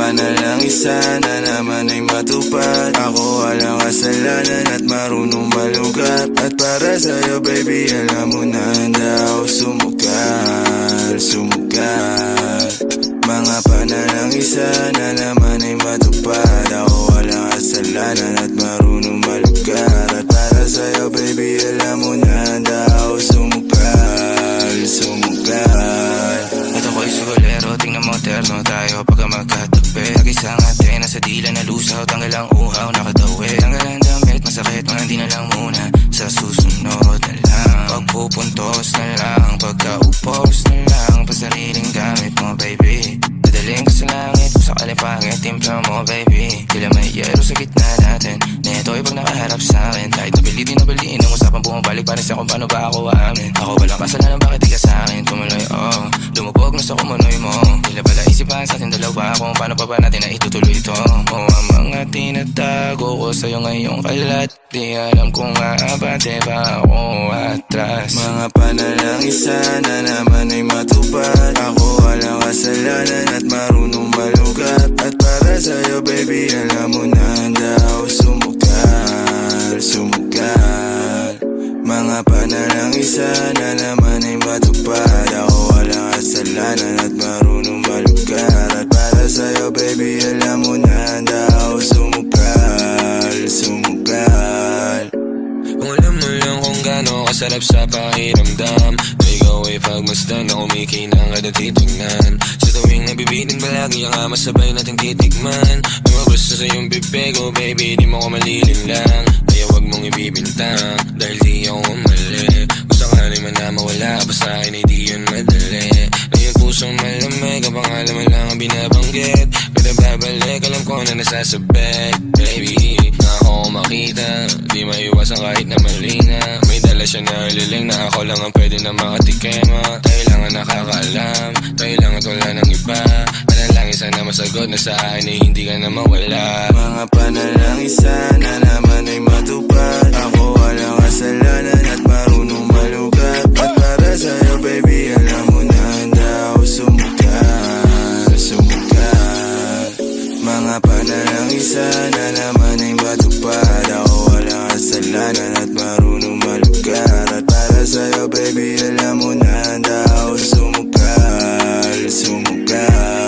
pa na lang isa na naman ay matupad. Ako walang kasalanan at marunong malugat. At para sa'yo baby alam mo na handa ako sumugal, sumugal. Mga pa na lang isa na naman ay matupad. Ako walang kasalanan at marunong malugat. At para sa'yo baby alam mo na handa ako sumugal, sumugal. At ako'y sugolero, tingnan mo terno tayo pagka magkatabi. Nag-isang antena sa dila na lusaw, tanggal ang uhaw, nakatawi. Tanggal ang damit, masakit, mga hindi na lang muna. Sa susunod na lang, pagpupuntos na lang, pagkaupos na lang, pasariling gamit mo baby. Dadaling ka sa langit, sa kalipangit, timpla mo baby. Tila may yero sa gitna natin, neto'y pag nakaharap sa'kin. Kahit nabili din nabaliin, ang usapang bumabalik pa rin sa kung paano ba ako aamin. Ako walang kasalanan, bakit di ka sa'kin tumuloy, oh. Lumubog na sa kumunoy mo, tila pala isipan sa ating dalawa kung paano pa ba natin na itutuloy ito. Oh, ang mga tinatago ko sa'yo ngayong kalat, di alam kung maabante ba ako atras. Mga pa na lang isa na naman ay matupad. Ako walang kasalanan at marunong malugat. At para sa'yo baby alam mo na handa ako sumugal, sumugal. Mga pa na lang isa na naman ay matupad. Ako walang kasalanan at marunong malugat. At para sa'yo baby alam mo na handa ako sumugal, sumugal. Kung alam mo lang kung gaano kasarap sa pakiramdam na ikaw ay pagmasdan na kumikinang at titignan. Sa tuwing nabibitin palagi ang masabay nating titigman. Lumabas na sa iyong bibig, oh baby, di mo ko malilin lang. Kaya wag mong ibibintang, dahil di ako umali. Kung sakali man na mawala, basta akin ay di yun madali. Na yung pusong malamig, ang pangalan mo lang ang binabanggit. Pero babalik, alam ko na nasasabit, baby. Na ako makita, di maiwasan kahit na mali na. May dala siya na liling na ako lang ang pwede na makatikema. Tayo lang ang nakakaalam, tayo lang at wala ng iba. Manalangin sana masagot na sa akin ay hindi ka na mawala. Mga pa na lang isa na naman ay matupad. Ako walang kasalanan at marunong malugat. At para sa'yo baby alam mo na handa ako sumugal, sumugal. Mga pa na lang isa na naman ay matupad. Ako walang kasalanan at marunong malugat. At para sa'yo baby alam mo na handa ako sumugal, sumugal.